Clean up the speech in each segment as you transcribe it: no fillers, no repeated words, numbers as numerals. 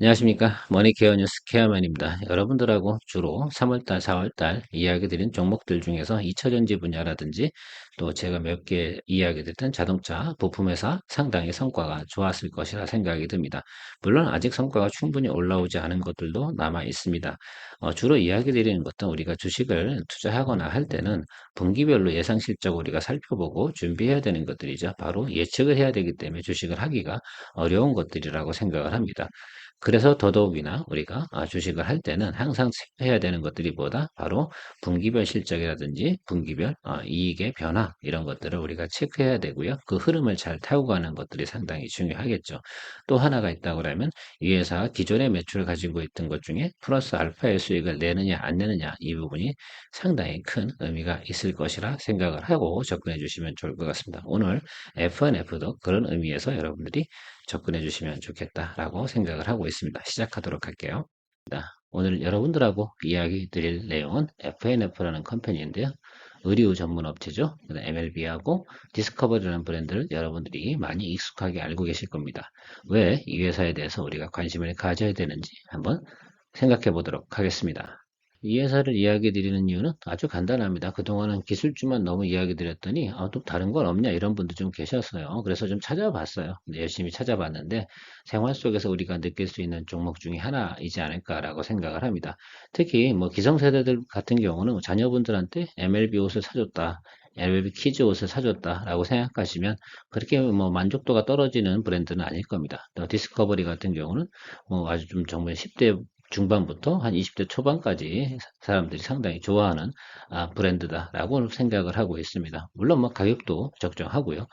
안녕하십니까. 머니케어 뉴스 케어맨입니다. 여러분들하고 주로 3월달, 4월달 이야기 드린 종목들 중에서 2차전지 분야라든지 또 제가 몇 개 이야기 드렸던 자동차 부품회사 상당히 성과가 좋았을 것이라 생각이 듭니다. 물론 아직 성과가 충분히 올라오지 않은 것들도 남아 있습니다. 주로 이야기 드리는 것은 우리가 주식을 투자하거나 할 때는 분기별로 예상 실적 우리가 살펴보고 준비해야 되는 것들이죠. 바로 예측을 해야 되기 때문에 주식을 하기가 어려운 것들이라고 생각을 합니다. 그래서 더더욱이나 우리가 주식을 할 때는 항상 체크해야 되는 것들이 뭐다? 바로 분기별 실적이라든지 분기별 이익의 변화 이런 것들을 우리가 체크해야 되고요. 그 흐름을 잘 타고 가는 것들이 상당히 중요하겠죠. 또 하나가 있다고 그러면 이 회사가 기존의 매출을 가지고 있던 것 중에 플러스 알파의 수익을 내느냐 안 내느냐 이 부분이 상당히 큰 의미가 있을 것이라 생각을 하고 접근해 주시면 좋을 것 같습니다. 오늘 F&F도 그런 의미에서 여러분들이 접근해 주시면 좋겠다라고 생각을 하고 있습니다. 시작하도록 할게요. 오늘 여러분들하고 이야기 드릴 내용은 F&F라는 컴퍼니인데요. 의류 전문 업체죠. MLB하고 디스커버리라는 브랜드를 여러분들이 많이 익숙하게 알고 계실 겁니다. 왜 이 회사에 대해서 우리가 관심을 가져야 되는지 한번 생각해 보도록 하겠습니다. 이 회사를 이야기 드리는 이유는 아주 간단합니다. 그동안은 기술주만 너무 이야기 드렸더니 또 다른 건 없냐 이런 분도 좀 계셨어요. 그래서 좀 찾아봤어요. 열심히 찾아봤는데 생활 속에서 우리가 느낄 수 있는 종목 중에 하나이지 않을까라고 생각을 합니다. 특히 뭐 기성세대들 같은 경우는 자녀분들한테 MLB 옷을 사줬다. LB 키즈 옷을 사줬다라고 생각하시면 그렇게 뭐 만족도가 떨어지는 브랜드는 아닐 겁니다. 또 디스커버리 같은 경우는 뭐 아주 좀 정말 10대 중반부터 한 20대 초반까지 사람들이 상당히 좋아하는 브랜드다라고 생각을 하고 있습니다. 물론 뭐 가격도 적정하고요.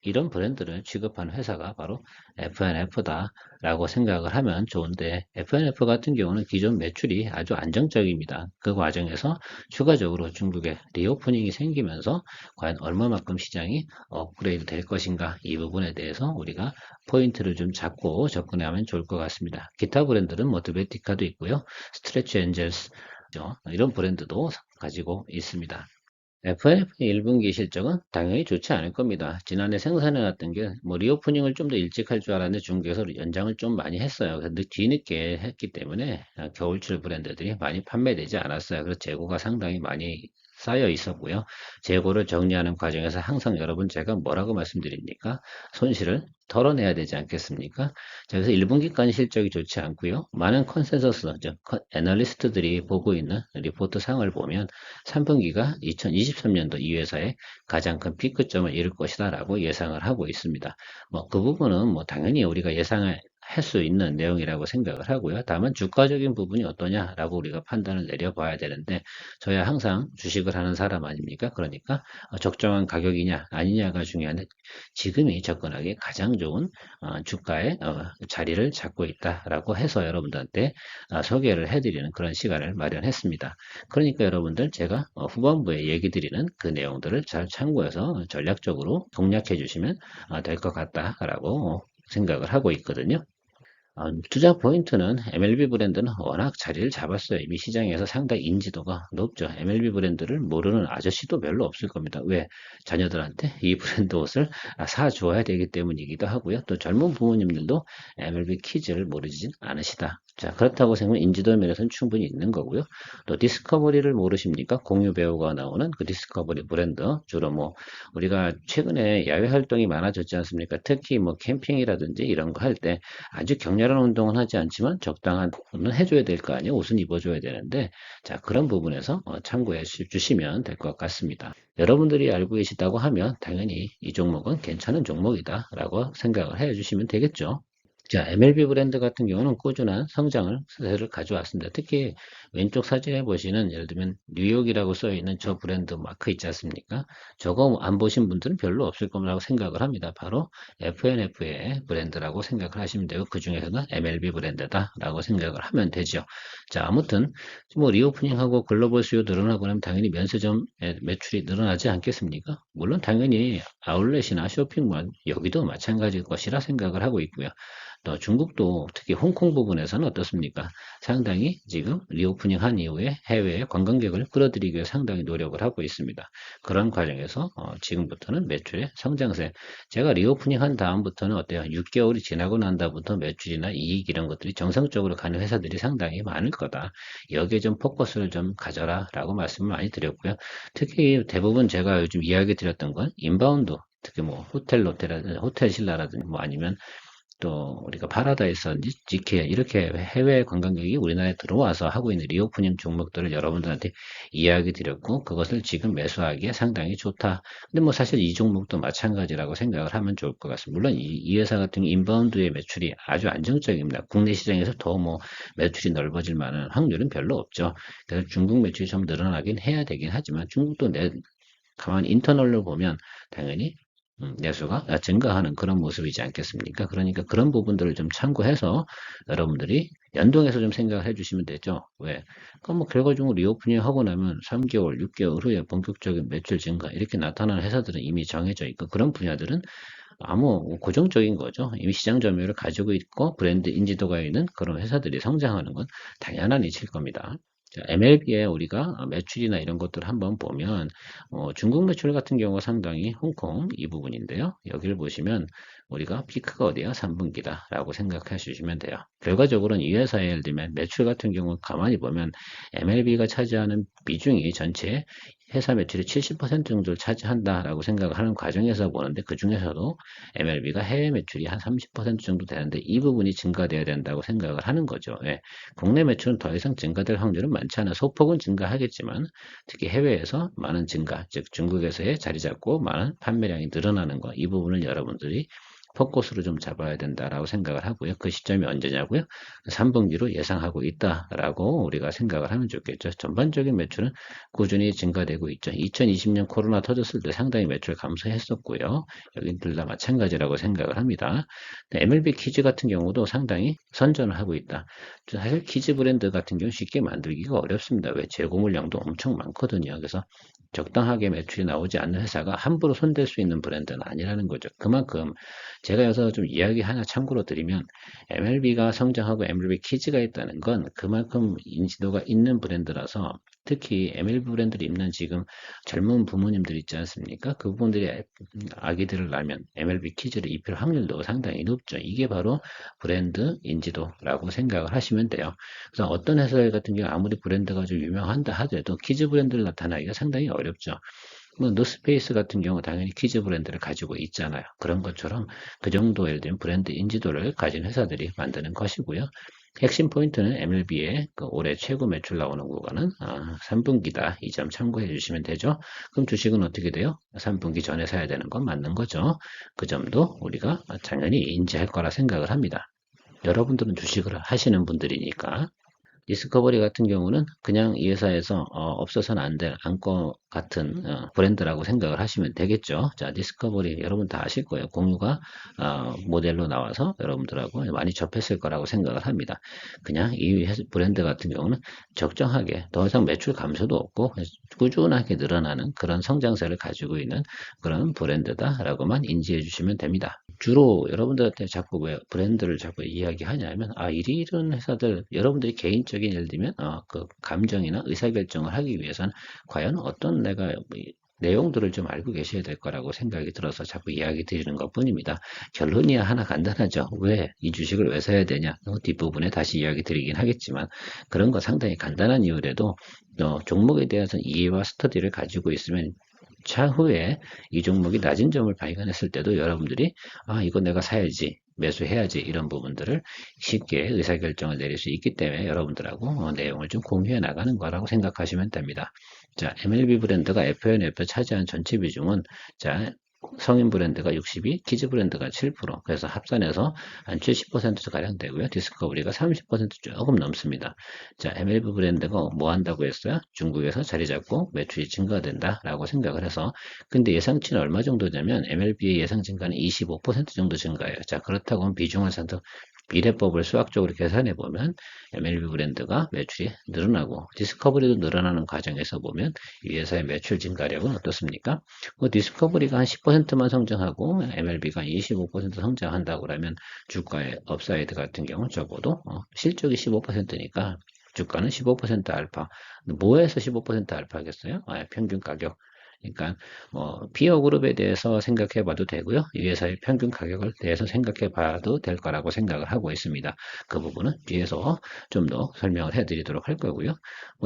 이런 브랜드를 취급하는 회사가 바로 F&F다라고 생각을 하면 좋은데 F&F 같은 경우는 기존 매출이 아주 안정적입니다. 그 과정에서 추가적으로 중국에 리오프닝이 생기면서 과연 얼마만큼 시장이 업그레이드 될 것인가 이 부분에 대해서 우리가 포인트를 좀 잡고 접근하면 좋을 것 같습니다. 기타 브랜드는 뭐 드베티카도 있고요. 스트레치 엔젤스 이런 브랜드도 가지고 있습니다. FNF의 1분기 실적은 당연히 좋지 않을 겁니다. 지난해 생산해놨던 게 뭐 리오프닝을 좀 더 일찍 할 줄 알았는데 중국에서 연장을 좀 많이 했어요. 근데 뒤늦게 했기 때문에 겨울철 브랜드들이 많이 판매되지 않았어요. 그래서 재고가 상당히 많이 쌓여 있었고요. 재고를 정리하는 과정에서 항상 여러분 제가 뭐라고 말씀드립니까? 손실을 털어내야 되지 않겠습니까? 자, 그래서 1분기까지 실적이 좋지 않고요. 많은 컨센서스, 즉 애널리스트들이 보고 있는 리포트 상을 보면 3분기가 2023년도 이 회사의 가장 큰 피크점을 이룰 것이다라고 예상을 하고 있습니다. 뭐 그 부분은 뭐 당연히 우리가 예상을 할 수 있는 내용이라고 생각을 하고요. 다만 주가적인 부분이 어떠냐라고 우리가 판단을 내려봐야 되는데 저야 항상 주식을 하는 사람 아닙니까? 그러니까 적정한 가격이냐 아니냐가 중요한데 지금이 접근하기 가장 좋은 주가의 자리를 잡고 있다라고 해서 여러분들한테 소개를 해드리는 그런 시간을 마련했습니다. 그러니까 여러분들 제가 후반부에 얘기 드리는 그 내용들을 잘 참고해서 전략적으로 공략해 주시면 될 것 같다라고 생각을 하고 있거든요. 투자 포인트는 MLB 브랜드는 워낙 자리를 잡았어요. 이미 시장에서 상당히 인지도가 높죠. MLB 브랜드를 모르는 아저씨도 별로 없을 겁니다. 왜? 자녀들한테 이 브랜드 옷을 사주어야 되기 때문이기도 하고요. 또 젊은 부모님들도 MLB 키즈를 모르진 않으시다. 자, 그렇다고 생각하면 인지도 면에서는 충분히 있는 거고요. 또 디스커버리를 모르십니까? 공유 배우가 나오는 그 디스커버리 브랜드. 주로 뭐 우리가 최근에 야외 활동이 많아졌지 않습니까? 특히 뭐 캠핑이라든지 이런 거 할 때 아주 격렬한 운동은 하지 않지만 적당한 부분은 해줘야 될 거 아니에요. 옷은 입어줘야 되는데, 자, 그런 부분에서 참고해 주시면 될 것 같습니다. 여러분들이 알고 계시다고 하면 당연히 이 종목은 괜찮은 종목이다라고 생각을 해 주시면 되겠죠. 자, MLB 브랜드 같은 경우는 꾸준한 성장을 세를 가져왔습니다. 특히 왼쪽 사진에 보시는 예를 들면 뉴욕이라고 써 있는 저 브랜드 마크 있지 않습니까? 저거 안 보신 분들은 별로 없을 거라고 생각을 합니다. 바로 FNF의 브랜드라고 생각을 하시면 되고 그 중에서는 MLB 브랜드다라고 생각을 하면 되죠. 자, 아무튼 뭐 리오프닝하고 글로벌 수요 늘어나고 나면 당연히 면세점 매출이 늘어나지 않겠습니까? 물론 당연히 아울렛이나 쇼핑몰 여기도 마찬가지일 것이라 생각을 하고 있고요. 또 중국도 특히 홍콩 부분에서는 어떻습니까? 상당히 지금 리오프닝 한 이후에 해외 관광객을 끌어들이기 위해 상당히 노력을 하고 있습니다. 그런 과정에서 지금부터는 매출의 성장세. 제가 리오프닝 한 다음부터는 어때요? 6개월이 지나고 난 다음부터 매출이나 이익 이런 것들이 정상적으로 가는 회사들이 상당히 많을 거다. 여기에 좀 포커스를 좀 가져라 라고 말씀을 많이 드렸고요. 특히 대부분 제가 요즘 이야기 드렸던 건 인바운드, 특히 뭐 호텔 신라라든지 뭐 아니면 또 우리가 파라다이스인지 GK 이렇게 해외 관광객이 우리나라에 들어와서 하고 있는 리오프닝 종목들을 여러분들한테 이야기 드렸고, 그것을 지금 매수하기에 상당히 좋다. 근데 뭐 사실 이 종목도 마찬가지라고 생각을 하면 좋을 것 같습니다. 물론 이 회사 같은 인바운드의 매출이 아주 안정적입니다. 국내 시장에서 더 뭐 매출이 넓어질 만한 확률은 별로 없죠. 그래서 중국 매출이 좀 늘어나긴 해야 되긴 하지만 중국도 가만히 인터널로 보면 당연히 내수가 증가하는 그런 모습이지 않겠습니까? 그러니까 그런 부분들을 좀 참고해서 여러분들이 연동해서 좀 생각을 해주시면 되죠. 왜? 그럼 뭐 결과적으로 리오프닝 하고 나면 3개월, 6개월 후에 본격적인 매출 증가 이렇게 나타나는 회사들은 이미 정해져 있고, 그런 분야들은 아무 고정적인 거죠. 이미 시장 점유율을 가지고 있고 브랜드 인지도가 있는 그런 회사들이 성장하는 건 당연한 이치일 겁니다. 자, MLB에 우리가 매출이나 이런 것들을 한번 보면 중국 매출 같은 경우가 상당히 홍콩 이 부분인데요. 여기를 보시면 우리가 피크가 어디야? 3분기다 라고 생각해 주시면 돼요. 결과적으로는 이 회사의 예를 들면 매출 같은 경우 가만히 보면 MLB가 차지하는 비중이 전체 회사 매출의 70% 정도를 차지한다라고 생각을 하는 과정에서 보는데, 그 중에서도 MLB가 해외 매출이 한 30% 정도 되는데 이 부분이 증가돼야 된다고 생각을 하는 거죠. 예. 국내 매출은 더 이상 증가될 확률은 많지 않아. 소폭은 증가하겠지만 특히 해외에서 많은 증가, 즉 중국에서의 자리 잡고 많은 판매량이 늘어나는 거, 이 부분을 여러분들이 포커스로 좀 잡아야 된다라고 생각을 하고요. 그 시점이 언제냐고요? 3분기로 예상하고 있다라고 우리가 생각을 하면 좋겠죠. 전반적인 매출은 꾸준히 증가되고 있죠. 2020년 코로나 터졌을 때 상당히 매출 감소했었고요. 여기 둘 다 마찬가지라고 생각을 합니다. MLB 키즈 같은 경우도 상당히 선전을 하고 있다. 사실 키즈 브랜드 같은 경우 쉽게 만들기가 어렵습니다. 왜? 재고 물량도 엄청 많거든요. 그래서 적당하게 매출이 나오지 않는 회사가 함부로 손댈 수 있는 브랜드는 아니라는 거죠. 그만큼 제가 여기서 좀 이야기 하나 참고로 드리면, MLB가 성장하고 MLB 키즈가 있다는 건 그만큼 인지도가 있는 브랜드라서, 특히 MLB 브랜드를 입는 지금 젊은 부모님들 있지 않습니까? 그분들이 아기들을 낳으면 MLB 키즈를 입힐 확률도 상당히 높죠. 이게 바로 브랜드 인지도라고 생각을 하시면 돼요. 그래서 어떤 회사 같은 경우 아무리 브랜드가 좀 유명한다 하더라도 키즈 브랜드를 나타나기가 상당히 어렵죠. 뭐 노스페이스 같은 경우 당연히 키즈 브랜드를 가지고 있잖아요. 그런 것처럼 그 정도 예를 들면 브랜드 인지도를 가진 회사들이 만드는 것이고요. 핵심 포인트는 MLB의 그 올해 최고 매출 나오는 구간은 3분기다. 이 점 참고해 주시면 되죠. 그럼 주식은 어떻게 돼요? 3분기 전에 사야 되는 건 맞는 거죠. 그 점도 우리가 당연히 인지할 거라 생각을 합니다. 여러분들은 주식을 하시는 분들이니까. 디스커버리 같은 경우는 그냥 이 회사에서 없어서는 안 될 안과 같은 브랜드라고 생각을 하시면 되겠죠. 자, 디스커버리 여러분 다 아실 거예요. 공유가 모델로 나와서 여러분들하고 많이 접했을 거라고 생각을 합니다. 그냥 이 브랜드 같은 경우는 적정하게 더 이상 매출 감소도 없고 꾸준하게 늘어나는 그런 성장세를 가지고 있는 그런 브랜드다라고만 인지해 주시면 됩니다. 주로 여러분들한테 자꾸 왜 브랜드를 자꾸 이야기하냐면, 이런 회사들, 여러분들이 개인적인 예를 들면 그 감정이나 의사결정을 하기 위해서는 과연 어떤 내가 내용들을 좀 알고 계셔야 될 거라고 생각이 들어서 자꾸 이야기 드리는 것 뿐입니다. 결론이야 하나 간단하죠. 왜 이 주식을 왜 사야 되냐? 뒷부분에 다시 이야기 드리긴 하겠지만, 그런 거 상당히 간단한 이유라도 종목에 대해서 이해와 스터디를 가지고 있으면 차후에 이 종목이 낮은 점을 발견했을 때도 여러분들이 이거 내가 사야지, 매수해야지, 이런 부분들을 쉽게 의사결정을 내릴 수 있기 때문에 여러분들하고 내용을 좀 공유해 나가는 거라고 생각하시면 됩니다. 자, MLB 브랜드가 FNF 차지한 전체 비중은, 자, 성인 브랜드가 62, 키즈 브랜드가 7%, 그래서 합산해서 한 70%가량 되고요. 디스커버리가 30% 조금 넘습니다. 자, MLB 브랜드가 뭐 한다고 했어요? 중국에서 자리 잡고 매출이 증가된다라고 생각을 해서, 근데 예상치는 얼마 정도냐면 MLB의 예상 증가는 25% 정도 증가해요. 자, 그렇다고 하면 비중을 산다 비례법을 수학적으로 계산해 보면 MLB 브랜드가 매출이 늘어나고 디스커버리도 늘어나는 과정에서 보면 이 회사의 매출 증가력은 어떻습니까? 뭐 디스커버리가 한 10%만 성장하고 MLB가 25% 성장한다고 그러면 주가의 업사이드 같은 경우는 적어도 실적이 15%니까 주가는 15% 알파. 뭐에서 15% 알파겠어요? 평균 가격. 그러니까 피어 그룹에 대해서 생각해 봐도 되고요. 이 회사의 평균 가격을 대해서 생각해 봐도 될 거라고 생각을 하고 있습니다. 그 부분은 뒤에서 좀 더 설명을 해 드리도록 할 거고요.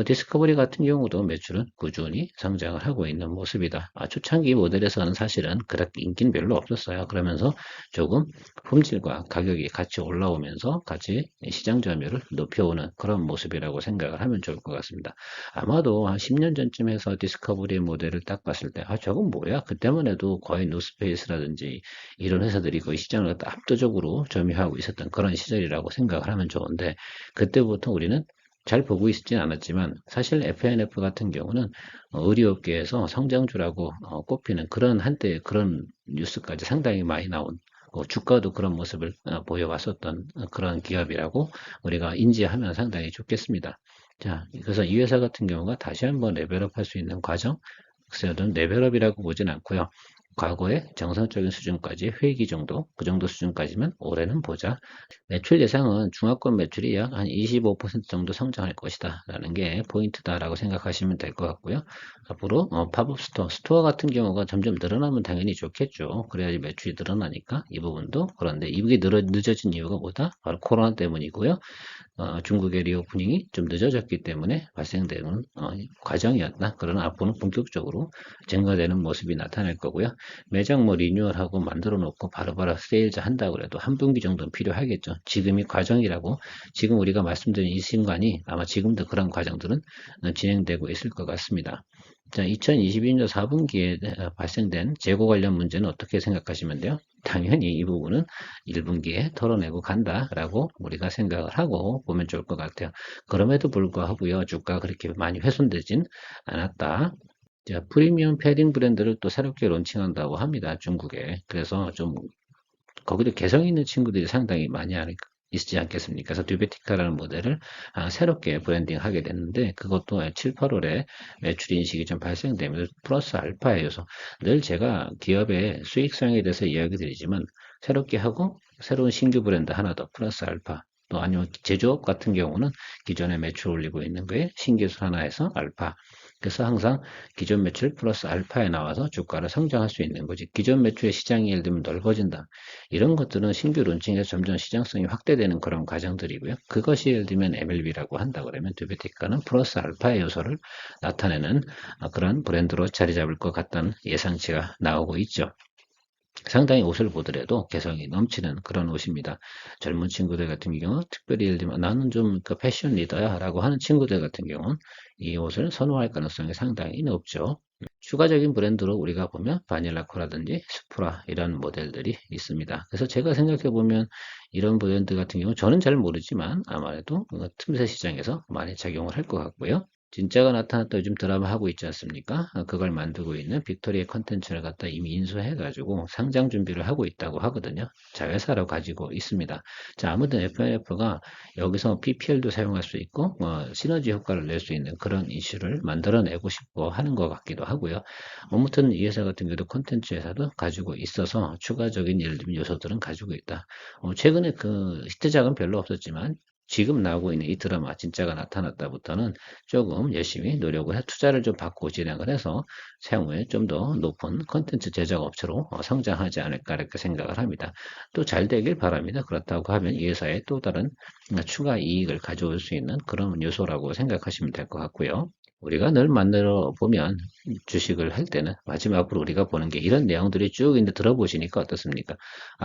디스커버리 같은 경우도 매출은 꾸준히 성장을 하고 있는 모습이다. 초창기 모델에서는 사실은 그렇게 인기는 별로 없었어요. 그러면서 조금 품질과 가격이 같이 올라오면서 같이 시장 점유율을 높여오는 그런 모습이라고 생각을 하면 좋을 것 같습니다. 아마도 한 10년 전쯤 해서 디스커버리 모델을 딱 봤을 때, 저건 뭐야? 그때만 해도 거의 노스페이스라든지 이런 회사들이 거의 시장을 압도적으로 점유하고 있었던 그런 시절이라고 생각을 하면 좋은데, 그때부터 우리는 잘 보고 있지는 않았지만, 사실 FNF 같은 경우는 의료업계에서 성장주라고 꼽히는 그런 한때 그런 뉴스까지 상당히 많이 나온 주가도 그런 모습을 보여왔었던 그런 기업이라고 우리가 인지하면 상당히 좋겠습니다. 자, 그래서 이 회사 같은 경우가 다시 한번 레벨업 할 수 있는 과정, 저는 레벨업이라고 보진 않고요. 과거의 정상적인 수준까지 회기 정도, 그 정도 수준까지만 올해는 보자. 매출 예상은 중화권 매출이 약 한 25% 정도 성장할 것이다 라는 게 포인트다라고 생각하시면 될 것 같고요. 앞으로 팝업 스토어 같은 경우가 점점 늘어나면 당연히 좋겠죠. 그래야지 매출이 늘어나니까 이 부분도. 그런데 이게 늦어진 이유가 뭐다? 바로 코로나 때문이고요. 중국의 리오프닝이 좀 늦어졌기 때문에 발생되는 과정이었다. 그러나 앞으로는 본격적으로 증가되는 모습이 나타날 거고요. 매장 리뉴얼하고 만들어 놓고 바로바로 세일즈 한다고 해도 한 분기 정도는 필요하겠죠. 지금이 과정이라고 지금 우리가 말씀드린 이 순간이 아마 지금도 그런 과정들은 진행되고 있을 것 같습니다. 자, 2022년 4분기에 발생된 재고 관련 문제는 어떻게 생각하시면 돼요? 당연히 이 부분은 1분기에 털어내고 간다라고 우리가 생각을 하고 보면 좋을 것 같아요. 그럼에도 불구하고요, 주가가 그렇게 많이 훼손되진 않았다. 자, 프리미엄 패딩 브랜드를 또 새롭게 론칭한다고 합니다, 중국에. 그래서 좀 거기도 개성 있는 친구들이 상당히 많이 있지 않겠습니까? 그래서 듀베티카라는 모델을 새롭게 브랜딩하게 됐는데 그것도 7, 8월에 매출 인식이 좀 발생되면서 플러스 알파의 요소. 늘 제가 기업의 수익성에 대해서 이야기 드리지만 새롭게 하고 새로운 신규 브랜드 하나 더 플러스 알파. 또 아니면 제조업 같은 경우는 기존에 매출 올리고 있는 거에 신기술 하나 해서 알파. 그래서 항상 기존 매출 플러스 알파에 나와서 주가를 성장할 수 있는 거지. 기존 매출의 시장이 예를 들면 넓어진다. 이런 것들은 신규 론칭에서 점점 시장성이 확대되는 그런 과정들이고요. 그것이 예를 들면 MLB라고 한다 그러면 듀베티카는 플러스 알파의 요소를 나타내는 그런 브랜드로 자리 잡을 것 같다는 예상치가 나오고 있죠. 상당히 옷을 보더라도 개성이 넘치는 그런 옷입니다. 젊은 친구들 같은 경우, 특별히 예를 들면 나는 좀 그 패션 리더야 라고 하는 친구들 같은 경우는 이 옷을 선호할 가능성이 상당히 높죠. 추가적인 브랜드로 우리가 보면 바닐라코라든지 스프라 이런 모델들이 있습니다. 그래서 제가 생각해 보면 이런 브랜드 같은 경우 저는 잘 모르지만 아무래도 틈새 시장에서 많이 작용을 할 것 같고요. 진짜가 나타났다 요즘 드라마 하고 있지 않습니까? 그걸 만들고 있는 빅토리의 컨텐츠를 갖다 이미 인수해가지고 상장 준비를 하고 있다고 하거든요. 자회사로 가지고 있습니다. 자, 아무튼 FNF가 여기서 PPL도 사용할 수 있고, 시너지 효과를 낼 수 있는 그런 이슈를 만들어내고 싶어 하는 것 같기도 하고요. 아무튼 이 회사 같은 경우도 콘텐츠 회사도 가지고 있어서 추가적인 예를 들면 요소들은 가지고 있다. 최근에 그 히트작은 별로 없었지만, 지금 나오고 있는 이 드라마 진짜가 나타났다부터는 조금 열심히 노력을 해 투자를 좀 받고 진행을 해서 향후에 좀 더 높은 컨텐츠 제작 업체로 성장하지 않을까 이렇게 생각을 합니다. 또 잘 되길 바랍니다. 그렇다고 하면 이 회사에 또 다른 추가 이익을 가져올 수 있는 그런 요소라고 생각하시면 될 것 같고요. 우리가 늘 만들어 보면 주식을 할 때는 마지막으로 우리가 보는 게 이런 내용들이 쭉 있는데 들어보시니까 어떻습니까?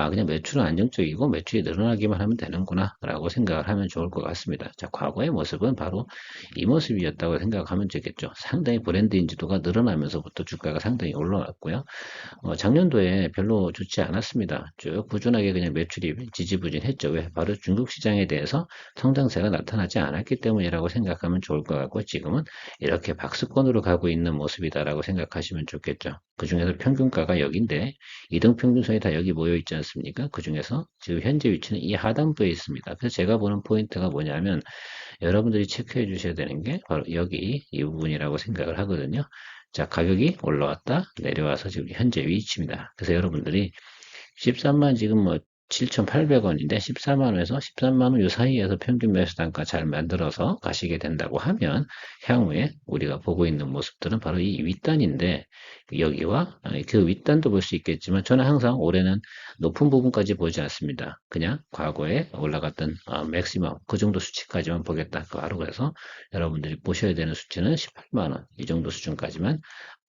그냥 매출은 안정적이고 매출이 늘어나기만 하면 되는구나 라고 생각을 하면 좋을 것 같습니다. 자, 과거의 모습은 바로 이 모습이었다고 생각하면 되겠죠. 상당히 브랜드 인지도가 늘어나면서부터 주가가 상당히 올라왔고요. 작년도에 별로 좋지 않았습니다. 쭉 꾸준하게 그냥 매출이 지지부진했죠. 왜? 바로 중국 시장에 대해서 성장세가 나타나지 않았기 때문이라고 생각하면 좋을 것 같고 지금은 이렇게 박스권으로 가고 있는 모습이다라고 생각하시면 좋겠죠. 그 중에서 평균가가 여기인데 이등평균선이 다 여기 모여 있지 않습니까? 그 중에서 지금 현재 위치는 이 하단부에 있습니다. 그래서 제가 보는 포인트가 뭐냐면 여러분들이 체크해 주셔야 되는 게 바로 여기 이 부분이라고 생각을 하거든요. 자, 가격이 올라왔다 내려와서 지금 현재 위치입니다. 그래서 여러분들이 13만 지금 뭐 7,800원인데 14만 원에서 13만 원 요 사이에서 평균 매수 단가 잘 만들어서 가시게 된다고 하면 향후에 우리가 보고 있는 모습들은 바로 이 윗단인데 여기와 그 윗단도 볼 수 있겠지만 저는 항상 올해는 높은 부분까지 보지 않습니다. 그냥 과거에 올라갔던 맥시멈 그 정도 수치까지만 보겠다. 바로 그래서 여러분들이 보셔야 되는 수치는 18만 원 이 정도 수준까지만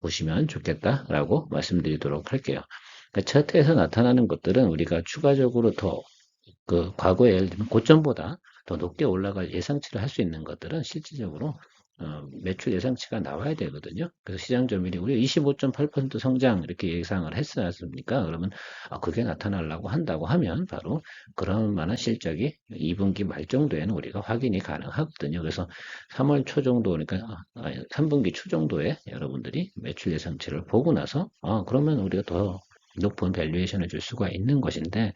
보시면 좋겠다라고 말씀드리도록 할게요. 그러니까 차트에서 나타나는 것들은 우리가 추가적으로 더 그 과거에 예를 들면 고점보다 더 높게 올라갈 예상치를 할 수 있는 것들은 실질적으로 매출 예상치가 나와야 되거든요. 그래서 시장 점유율이 우리 25.8% 성장 이렇게 예상을 했지 않습니까? 그러면 그게 나타나려고 한다고 하면 바로 그런 만한 실적이 2분기 말 정도에는 우리가 확인이 가능하거든요. 그래서 3월 초 정도 그러니까 3분기 초 정도에 여러분들이 매출 예상치를 보고 나서 그러면 우리가 더 높은 밸류에이션을 줄 수가 있는 것인데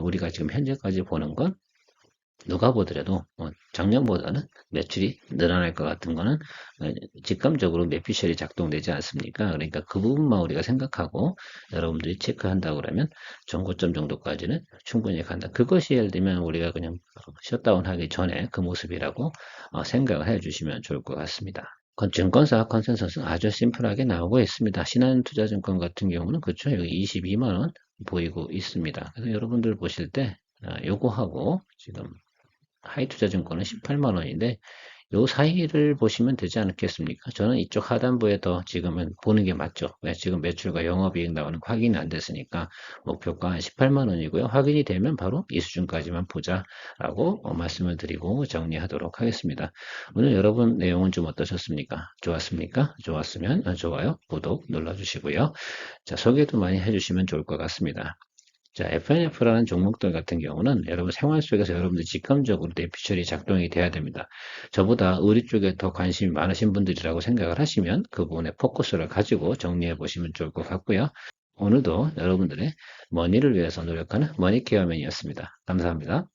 우리가 지금 현재까지 보는 건 누가 보더라도 작년보다는 매출이 늘어날 것 같은 거는 직감적으로 매피셜이 작동되지 않습니까? 그러니까 그 부분만 우리가 생각하고 여러분들이 체크한다고 그러면 전고점 정도까지는 충분히 간다. 그것이 예를 들면 우리가 그냥 셧다운 하기 전에 그 모습이라고 생각을 해 주시면 좋을 것 같습니다. 증권사 컨센서스는 아주 심플하게 나오고 있습니다. 신한투자증권 같은 경우는 그쵸 여기 22만 원 보이고 있습니다. 그래서 여러분들 보실 때 요거하고 지금 하이투자증권은 18만 원인데 요 사이를 보시면 되지 않겠습니까? 저는 이쪽 하단부에 더 지금은 보는 게 맞죠. 왜? 지금 매출과 영업이익 나오는 거 확인이 안 됐으니까 목표가 18만 원이고요. 확인이 되면 바로 이 수준까지만 보자라고 말씀을 드리고 정리하도록 하겠습니다. 오늘 여러분 내용은 좀 어떠셨습니까? 좋았습니까? 좋았으면 좋아요, 구독 눌러주시고요. 자, 소개도 많이 해주시면 좋을 것 같습니다. 자, FNF라는 종목들 같은 경우는 여러분 생활 속에서 여러분들 직감적으로 뇌피셜이 작동이 돼야 됩니다. 저보다 의리 쪽에 더 관심이 많으신 분들이라고 생각을 하시면 그 부분에 포커스를 가지고 정리해 보시면 좋을 것 같고요. 오늘도 여러분들의 머니를 위해서 노력하는 머니케어맨이었습니다. 감사합니다.